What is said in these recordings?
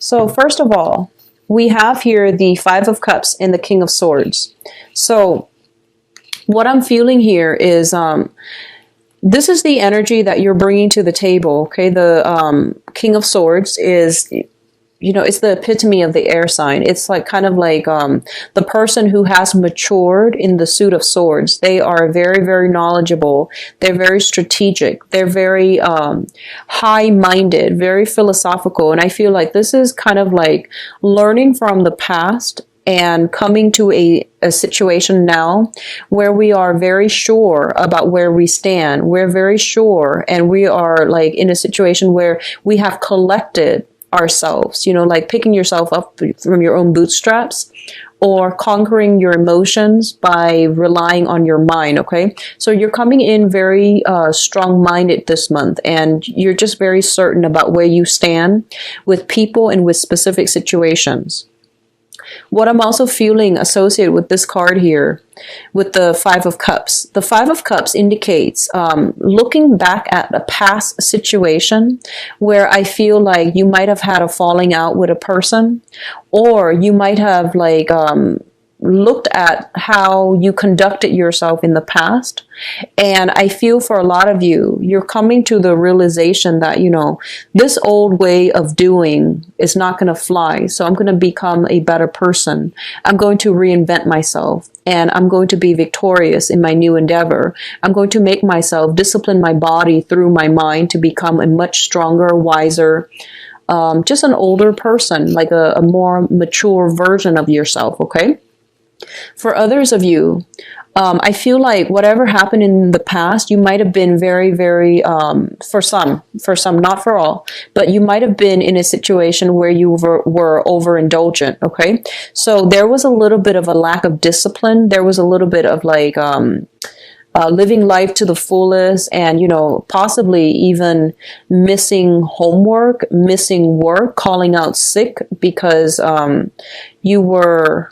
So first of all, we have here the Five of Cups and the King of Swords. So what I'm feeling here is this is the energy that you're bringing to the table. Okay, the King of Swords is, it's the epitome of the air sign. It's like kind of like the person who has matured in the suit of swords. They are very, very knowledgeable. They're very strategic. They're very high-minded, very philosophical. And I feel like this is kind of like learning from the past and coming to a situation now where we are very sure about where we stand. We're very sure, and we are like in a situation where we have collected ourselves, like picking yourself up from your own bootstraps or conquering your emotions by relying on your mind, okay? So you're coming in very strong-minded this month, and you're just very certain about where you stand with people and with specific situations. What I'm also feeling associated with this card here, with the Five of Cups. The Five of Cups indicates looking back at a past situation where I feel like you might have had a falling out with a person, or you might have like looked at how you conducted yourself in the past. And I feel for a lot of you, you're coming to the realization that, this old way of doing is not going to fly. So I'm going to become a better person. I'm going to reinvent myself, and I'm going to be victorious in my new endeavor. I'm going to make myself discipline my body through my mind to become a much stronger, wiser, just an older person, like a more mature version of yourself, okay? For others of you, I feel like whatever happened in the past, you might have been very, very, for some, not for all, but you might have been in a situation where you were overindulgent, okay? So there was a little bit of a lack of discipline. There was a little bit of like living life to the fullest, and, possibly even missing homework, missing work, calling out sick because you were,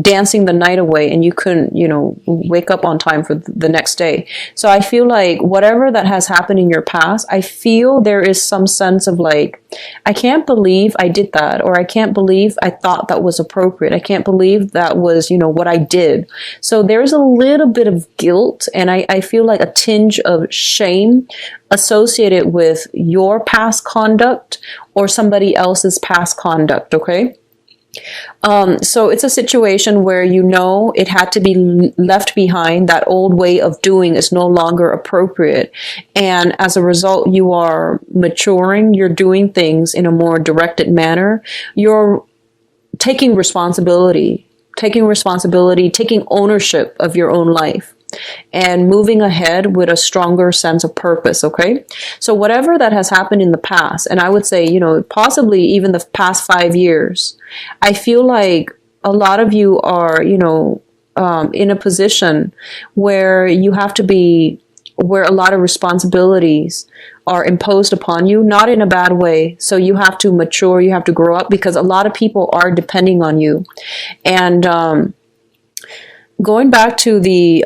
dancing the night away and you couldn't, wake up on time for the next day. So I feel like whatever that has happened in your past, I feel there is some sense of like, I can't believe I did that, or I can't believe I thought that was appropriate. I can't believe that was, what I did. So there's a little bit of guilt, and I feel like a tinge of shame associated with your past conduct or somebody else's past conduct, okay? So it's a situation where it had to be left behind. That old way of doing is no longer appropriate. And as a result, you are maturing. You're doing things in a more directed manner. You're taking responsibility, taking ownership of your own life, and moving ahead with a stronger sense of purpose, okay? So whatever that has happened in the past, and I would say, possibly even the past 5 years, I feel like a lot of you are, in a position where you have to be, where a lot of responsibilities are imposed upon you, not in a bad way. So you have to mature, you have to grow up, because a lot of people are depending on you. And, going back to the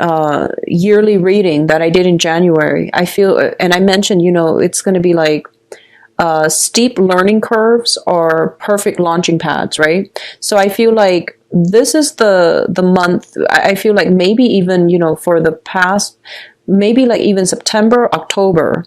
yearly reading that I did in January, I feel, and I mentioned, it's going to be like steep learning curves or perfect launching pads, right? So I feel like this is the month, I feel like maybe even, for the past, maybe like even September, October,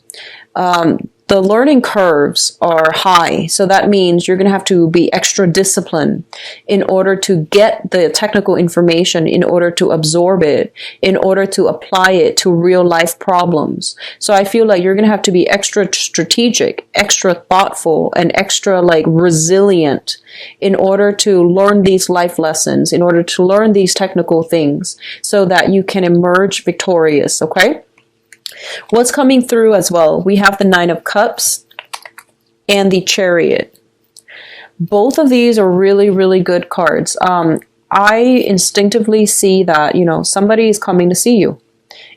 the learning curves are high. So that means you're going to have to be extra disciplined in order to get the technical information, in order to absorb it, in order to apply it to real life problems. So I feel like you're going to have to be extra strategic, extra thoughtful, and extra like resilient in order to learn these life lessons, in order to learn these technical things so that you can emerge victorious, okay? What's coming through as well? We have the Nine of Cups and the Chariot. Both of these are really, really good cards. I instinctively see that, somebody is coming to see you.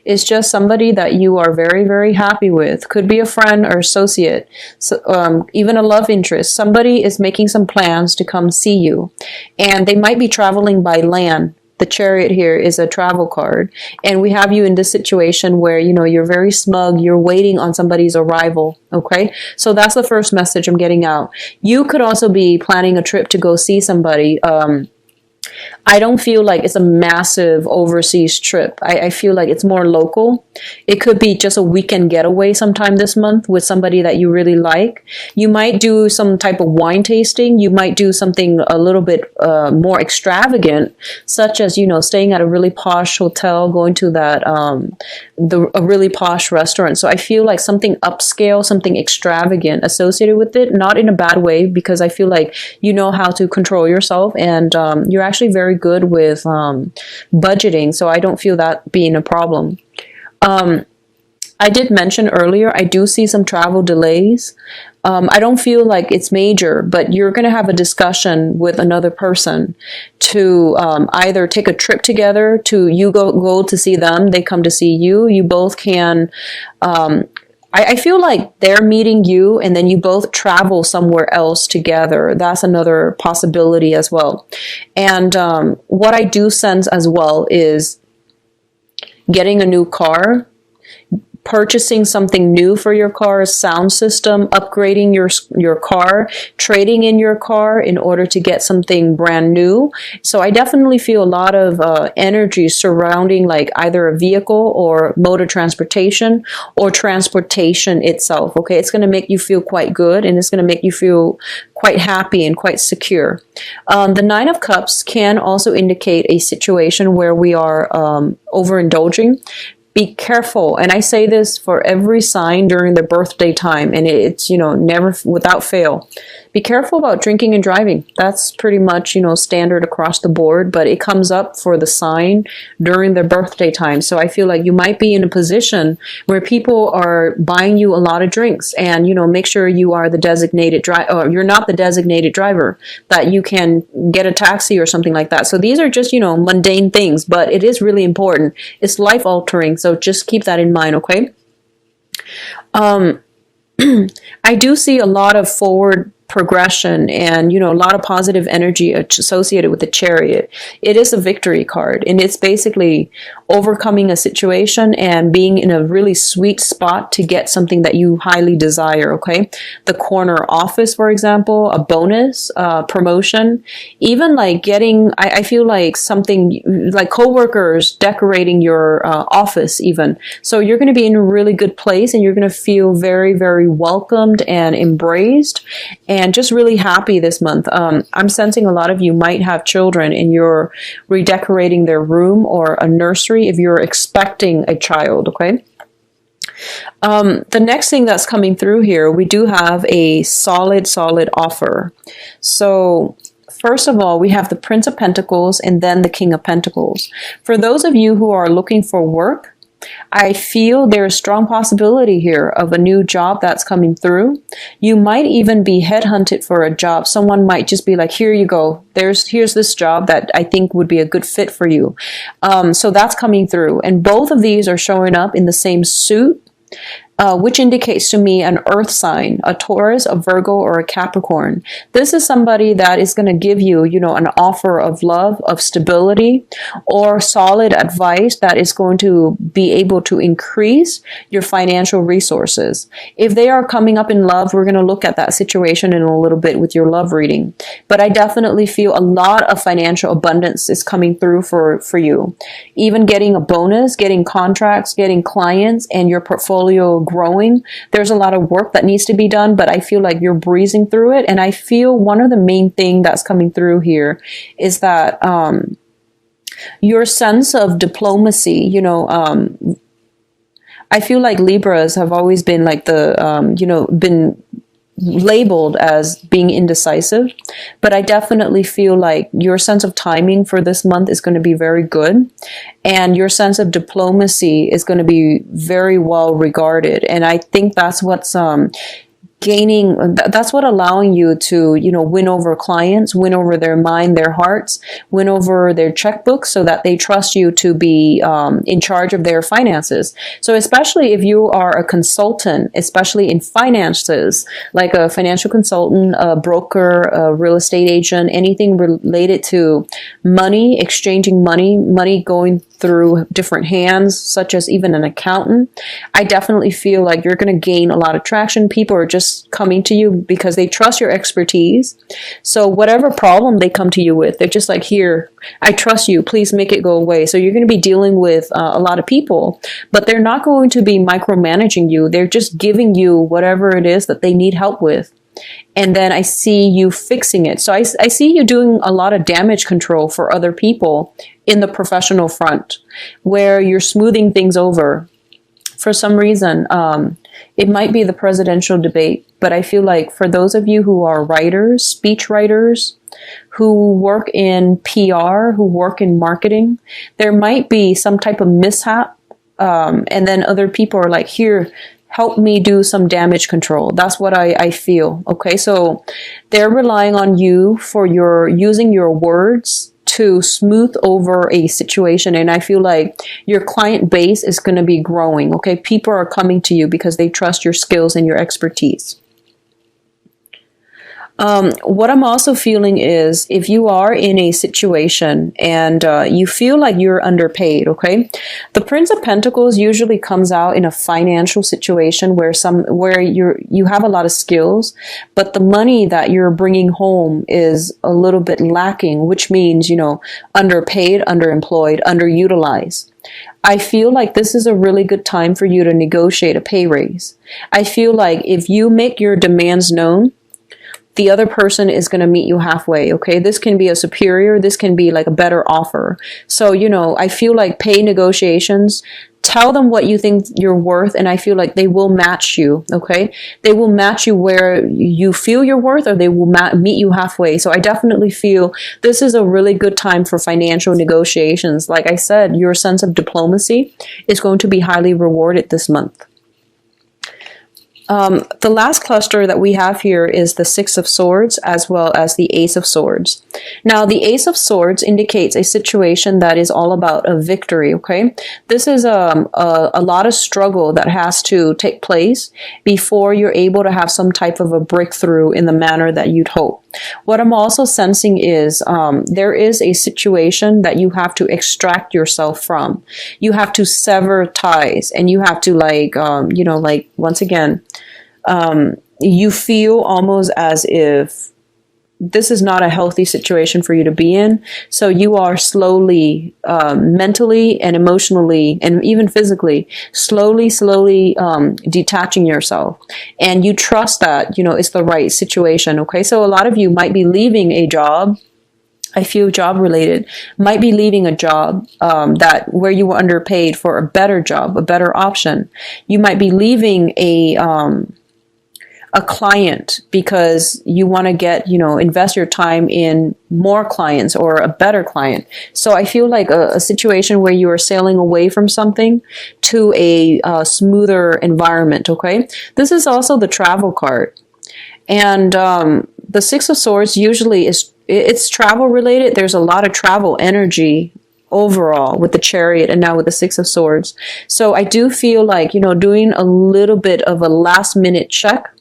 It's just somebody that you are very, very happy with. Could be a friend or associate, so, even a love interest. Somebody is making some plans to come see you. And they might be traveling by land. the Chariot here is a travel card. And we have you in this situation where, you know, you're very smug, you're waiting on somebody's arrival. Okay. So that's the first message I'm getting out. You could also be planning a trip to go see somebody. I don't feel like it's a massive overseas trip. I feel like it's more local. It could be just a weekend getaway sometime this month with somebody that you really like. You might do some type of wine tasting. You might do something a little bit more extravagant, such as, you know, staying at a really posh hotel, going to that a really posh restaurant. So I feel like something upscale, something extravagant associated with it, not in a bad way, because I feel like you know how to control yourself, and you're actually very good with budgeting. So I don't feel that being a problem. I did mention earlier, I do see some travel delays. I don't feel like it's major, but you're going to have a discussion with another person to either take a trip together, to you go to see them, they come to see you. You both can, I feel like they're meeting you and then you both travel somewhere else together. That's another possibility as well. And what I do sense as well is getting a new car, purchasing something new for your car's sound system, upgrading your car, trading in your car in order to get something brand new. So I definitely feel a lot of energy surrounding like either a vehicle or mode of transportation or transportation itself. Okay, it's going to make you feel quite good, and it's going to make you feel quite happy and quite secure. The Nine of Cups can also indicate a situation where we are overindulging. Be careful, and I say this for every sign during their birthday time, and it's, you know, never without fail. Be careful about drinking and driving. That's pretty much, you know, standard across the board, but it comes up for the sign during their birthday time. So I feel like you might be in a position where people are buying you a lot of drinks, and, you know, make sure you are the designated driver, or you're not the designated driver, that you can get a taxi or something like that. So these are just, you know, mundane things, but it is really important. It's life altering. So just keep that in mind. Okay. I do see a lot of forward progression and, you know, a lot of positive energy associated with the Chariot. It is a victory card, and it's basically overcoming a situation and being in a really sweet spot to get something that you highly desire. Okay. The corner office, for example, a bonus, promotion, even like getting, I feel like something like coworkers decorating your office even. So you're going to be in a really good place, and you're going to feel very, very welcomed and embraced, and just really happy this month. I'm sensing a lot of you might have children and you're redecorating their room or a nursery if you're expecting a child, okay? The next thing that's coming through here, we do have a solid offer. So first of all, we have the Prince of Pentacles and then the King of Pentacles. For those of you who are looking for work, I feel there's strong possibility here of a new job that's coming through. You might even be headhunted for a job. Someone might just be like, here you go. Here's this job that I think would be a good fit for you. So that's coming through. And both of these are showing up in the same suit, which indicates to me an earth sign, a Taurus, a Virgo, or a Capricorn. This is somebody that is going to give you, you know, an offer of love, of stability, or solid advice that is going to be able to increase your financial resources. If they are coming up in love, we're going to look at that situation in a little bit with your love reading. But I definitely feel a lot of financial abundance is coming through for you. Even getting a bonus, getting contracts, getting clients, and your portfolio growing. There's a lot of work that needs to be done, but I feel like you're breezing through it. And I feel one of the main things that's coming through here is that your sense of diplomacy, you know, I feel like Libras have always been like the, you know, been labeled as being indecisive, but I definitely feel like your sense of timing for this month is going to be very good, and your sense of diplomacy is going to be very well regarded. And I think that's what's gaining, that's what allowing you to, win over clients, win over their mind, their hearts, win over their checkbooks, so that they trust you to be in charge of their finances. So especially if you are a consultant, especially in finances, like a financial consultant, a broker, a real estate agent, anything related to money, exchanging money going through different hands, such as even an accountant, I definitely feel like you're going to gain a lot of traction. People are just coming to you because they trust your expertise. So whatever problem they come to you with, they're just like, here, I trust you, please make it go away. So you're going to be dealing with a lot of people, but they're not going to be micromanaging you. They're just giving you whatever it is that they need help with. And then I see you fixing it. So I see you doing a lot of damage control for other people in the professional front, where you're smoothing things over. For some reason, it might be the presidential debate, but I feel like for those of you who are writers, speech writers, who work in PR, who work in marketing, there might be some type of mishap. And then other people are like, here, help me do some damage control. That's what I feel. Okay, so they're relying on you for using your words to smooth over a situation. And I feel like your client base is going to be growing. Okay, people are coming to you because they trust your skills and your expertise. What I'm also feeling is, if you are in a situation and you feel like you're underpaid, okay, the Prince of Pentacles usually comes out in a financial situation where you have a lot of skills, but the money that you're bringing home is a little bit lacking, which means, underpaid, underemployed, underutilized. I feel like this is a really good time for you to negotiate a pay raise. I feel like if you make your demands known, the other person is going to meet you halfway, okay? This can be a superior, this can be like a better offer. So, I feel like pay negotiations, tell them what you think you're worth, and I feel like they will match you, okay? They will match you where you feel you're worth, or they will meet you halfway. So I definitely feel this is a really good time for financial negotiations. Like I said, your sense of diplomacy is going to be highly rewarded this month. The last cluster that we have here is the Six of Swords as well as the Ace of Swords. Now, the Ace of Swords indicates a situation that is all about a victory, okay? This is a lot of struggle that has to take place before you're able to have some type of a breakthrough in the manner that you'd hope. What I'm also sensing is there is a situation that you have to extract yourself from. You have to sever ties, and you have to once again, you feel almost as if this is not a healthy situation for you to be in. So you are slowly, mentally and emotionally and even physically, slowly, detaching yourself. And you trust that, it's the right situation. Okay. So a lot of you might be leaving a job. I feel job related, might be leaving a job that where you were underpaid for a better job, a better option. You might be leaving a client because you want to get, invest your time in more clients or a better client. So I feel like a situation where you are sailing away from something to a smoother environment. Okay. This is also the travel card. And the Six of Swords usually it's travel related. There's a lot of travel energy overall with the Chariot and now with the Six of Swords. So I do feel like, doing a little bit of a last minute check,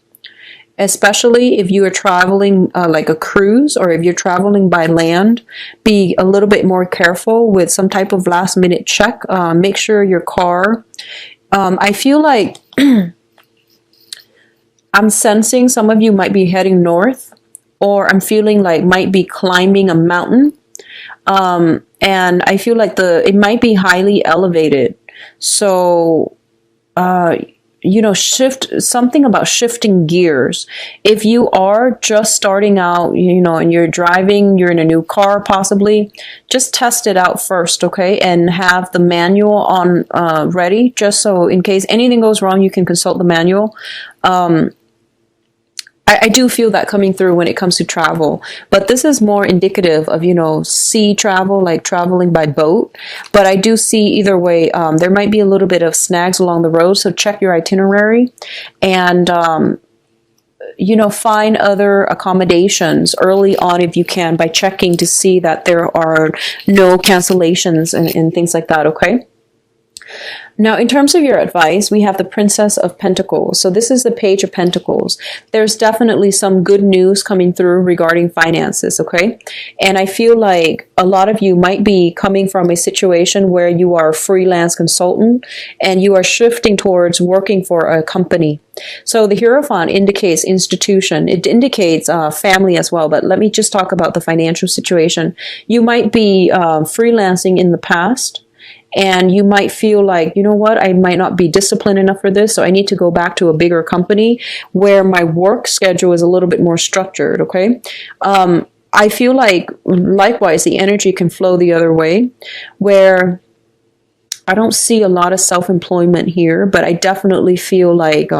especially if you are traveling like a cruise, or if you're traveling by land, be a little bit more careful with some type of last minute check. Make sure your car, I feel like I'm sensing some of you might be heading north, or I'm feeling like might be climbing a mountain. And I feel like it might be highly elevated. So, shift something about shifting gears. If you are just starting out, and you're driving, you're in a new car, possibly, just test it out first, okay? And have the manual on ready, just so in case anything goes wrong, you can consult the manual. I do feel that coming through when it comes to travel, but this is more indicative of, sea travel, like traveling by boat. But I do see either way, there might be a little bit of snags along the road. So check your itinerary and find other accommodations early on if you can, by checking to see that there are no cancellations and things like that, okay? Now, in terms of your advice, we have the Princess of Pentacles. So this is the Page of Pentacles. There's definitely some good news coming through regarding finances, okay? And I feel like a lot of you might be coming from a situation where you are a freelance consultant and you are shifting towards working for a company. So the Hierophant indicates institution. It indicates family as well. But let me just talk about the financial situation. You might be freelancing in the past, and you might feel like, you know what, I might not be disciplined enough for this, so I need to go back to a bigger company where my work schedule is a little bit more structured, okay? I feel like, likewise, the energy can flow the other way, where I don't see a lot of self-employment here, but I definitely feel like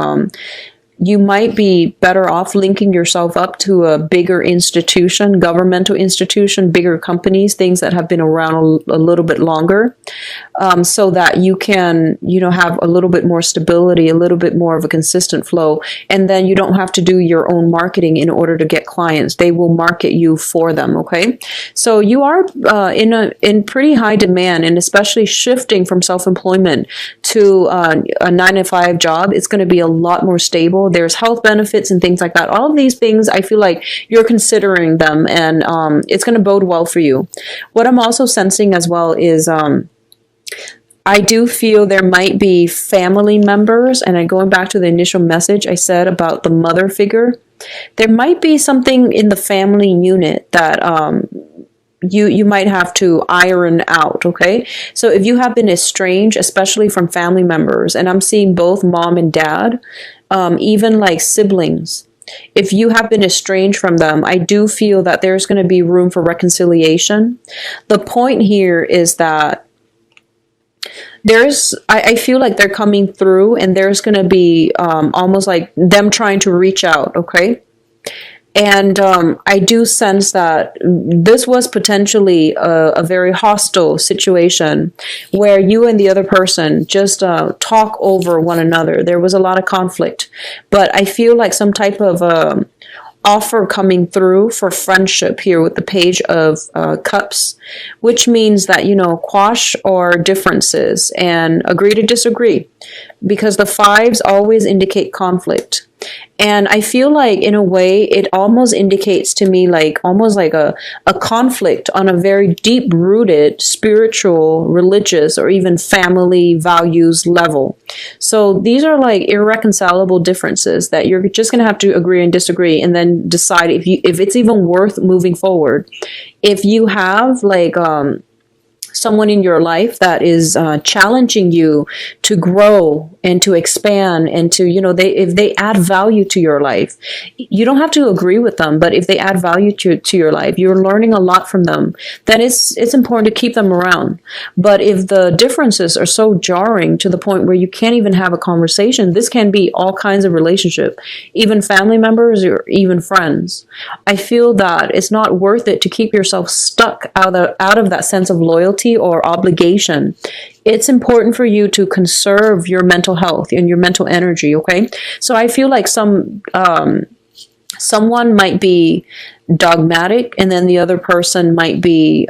you might be better off linking yourself up to a bigger institution, governmental institution, bigger companies, things that have been around a little bit longer, so that you can, have a little bit more stability, a little bit more of a consistent flow. And then you don't have to do your own marketing in order to get clients. They will market you for them, okay? So you are in pretty high demand, and especially shifting from self-employment to a 9-to-5 job, it's going to be a lot more stable. There's health benefits and things like that. All of these things, I feel like you're considering them, and it's going to bode well for you. What I'm also sensing as well is I do feel there might be family members, and going back to the initial message I said about the mother figure, there might be something in the family unit that you might have to iron out, okay? So if you have been estranged, especially from family members, and I'm seeing both mom and dad, even like siblings, if you have been estranged from them, I do feel that there's going to be room for reconciliation. The point here is that I feel like they're coming through, and there's going to be almost like them trying to reach out, okay? And I do sense that this was potentially a very hostile situation where you and the other person just talk over one another. There was a lot of conflict. But I feel like some type of offer coming through for friendship here with the Page of Cups, which means that, quash our differences and agree to disagree, because the fives always indicate conflict. And I feel like, in a way, it almost indicates to me like almost like a conflict on a very deep-rooted spiritual, religious, or even family values level. So these are like irreconcilable differences that you're just going to have to agree and disagree, and then decide if it's even worth moving forward. If you have like someone in your life that is challenging you to grow and to expand and to, if they add value to your life, you don't have to agree with them, but if they add value to your life, you're learning a lot from them, then it's important to keep them around. But if the differences are so jarring to the point where you can't even have a conversation, this can be all kinds of relationship, even family members or even friends. I feel that it's not worth it to keep yourself stuck out of that sense of loyalty or obligation. It's important for you to conserve your mental health and your mental energy, okay? So I feel like someone might be dogmatic, and then the other person might be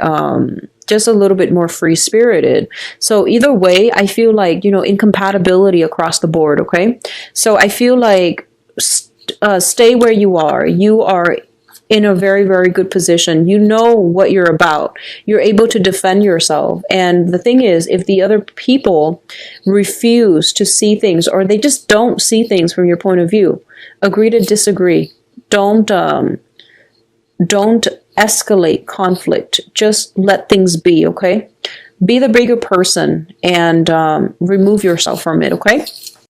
just a little bit more free-spirited. So either way, I feel like, incompatibility across the board, okay? So I feel like stay where you are. You are in a very, very good position. You know what you're about. You're able to defend yourself. And the thing is, if the other people refuse to see things, or they just don't see things from your point of view, agree to disagree. Don't escalate conflict. Just let things be, okay? Be the bigger person and remove yourself from it, okay?